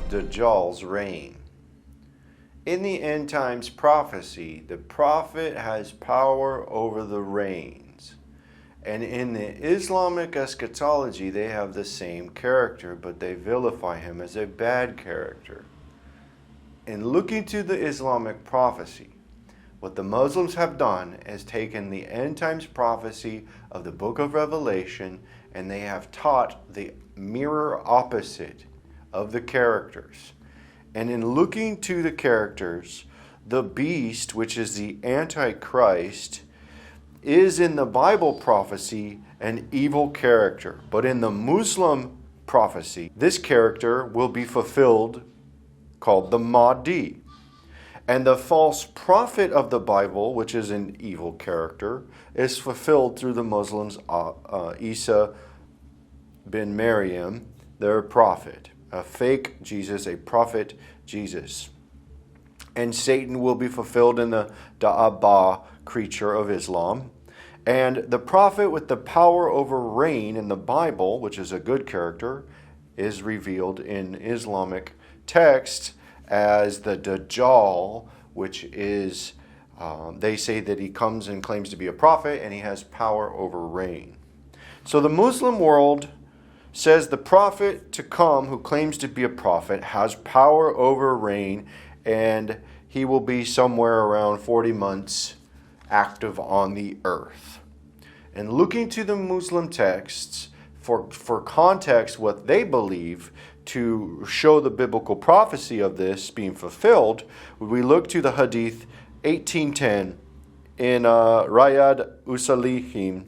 Dajjal's reign. In the end times prophecy, the prophet has power over the reigns. And in the Islamic eschatology, they have the same character, but they vilify him as a bad character. In looking to the Islamic prophecy, what the Muslims have done is taken the end times prophecy of the book of Revelation, and they have taught the mirror opposite of the characters. And in looking to the characters, the beast, which is the Antichrist, is in the Bible prophecy an evil character. But in the Muslim prophecy, this character will be fulfilled, called the Mahdi. And the false prophet of the Bible, which is an evil character, is fulfilled through the Muslims, Isa bin Maryam, their prophet. A fake Jesus, a prophet Jesus. And Satan will be fulfilled in the Da'aba creature of Islam. And the prophet with the power over rain in the Bible, which is a good character, is revealed in Islamic text as the Dajjal, which is, they say that he comes and claims to be a prophet and he has power over rain. So the Muslim world says the prophet to come who claims to be a prophet has power over rain, and he will be somewhere around 40 months active on the earth. And looking to the Muslim texts for context, what they believe to show the biblical prophecy of this being fulfilled, we look to the Hadith 1810 in Riyad Usalihim,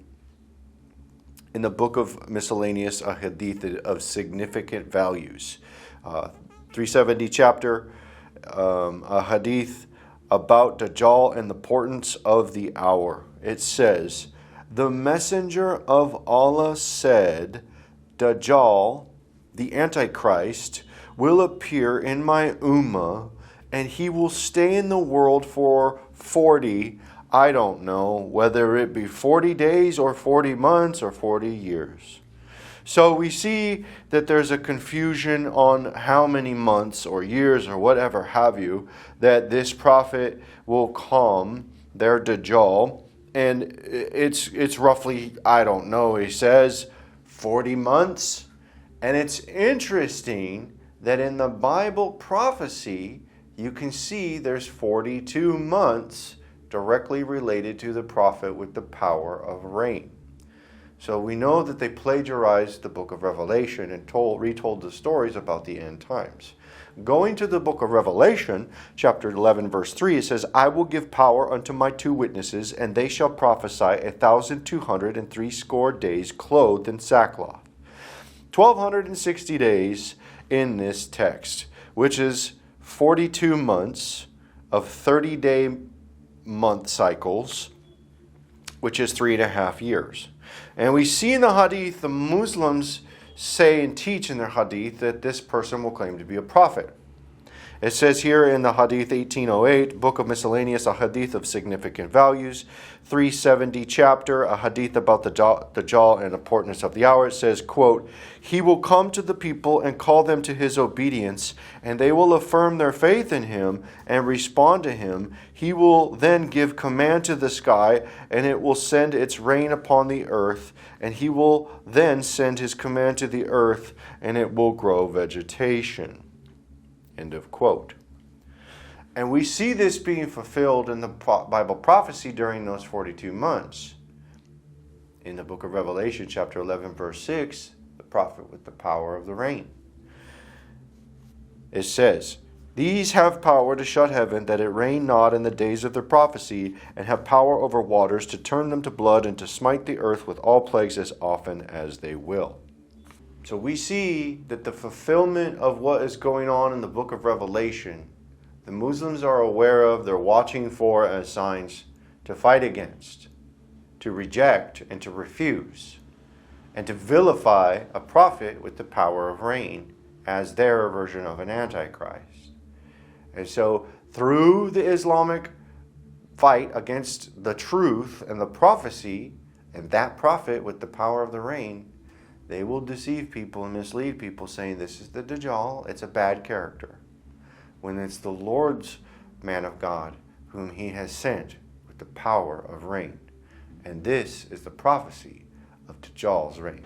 in the book of miscellaneous hadith of significant values. 370 chapter, a hadith about Dajjal and the importance of the hour. It says, "The messenger of Allah said, Dajjal, the Antichrist, will appear in my ummah, and he will stay in the world for 40, I don't know, whether it be 40 days or 40 months or 40 years. So we see that there's a confusion on how many months or years or whatever have you that this prophet will come, their Dajjal, and it's roughly, I don't know, he says 40 months. And it's interesting that in the Bible prophecy, you can see there's 42 months directly related to the prophet with the power of rain. So we know that they plagiarized the book of Revelation and retold the stories about the end times. Going to the book of Revelation, chapter 11, verse 3, it says, "I will give power unto my 2 witnesses, and they shall prophesy 1,260 days clothed in sackcloth." 1,260 days in this text, which is 42 months of 30-day month cycles, which is 3.5 years. And we see in the Hadith, the Muslims say and teach in their Hadith that this person will claim to be a prophet. It says here in the Hadith 1808, book of miscellaneous, a Hadith of significant values, 370 chapter, a Hadith about the Dajjal and importance of the hour. It says, quote, "He will come to the people and call them to his obedience, and they will affirm their faith in him and respond to him. He will then give command to the sky, and it will send its rain upon the earth, and he will then send his command to the earth, and it will grow vegetation." End of quote. And we see this being fulfilled in the Bible prophecy during those 42 months. In the book of Revelation, chapter 11, verse 6, the prophet with the power of the rain. It says, "These have power to shut heaven, that it rain not in the days of their prophecy, and have power over waters to turn them to blood, and to smite the earth with all plagues as often as they will." So we see that the fulfillment of what is going on in the book of Revelation, the Muslims are aware of, they're watching for as signs to fight against, to reject, and to refuse, and to vilify a prophet with the power of rain as their version of an antichrist. And so through the Islamic fight against the truth and the prophecy, and that prophet with the power of the rain, They will deceive people and mislead people saying this is the Dajjal. It's a bad character. When it's the Lord's man of God whom he has sent with the power of rain. And this is the prophecy of Dajjal's reign.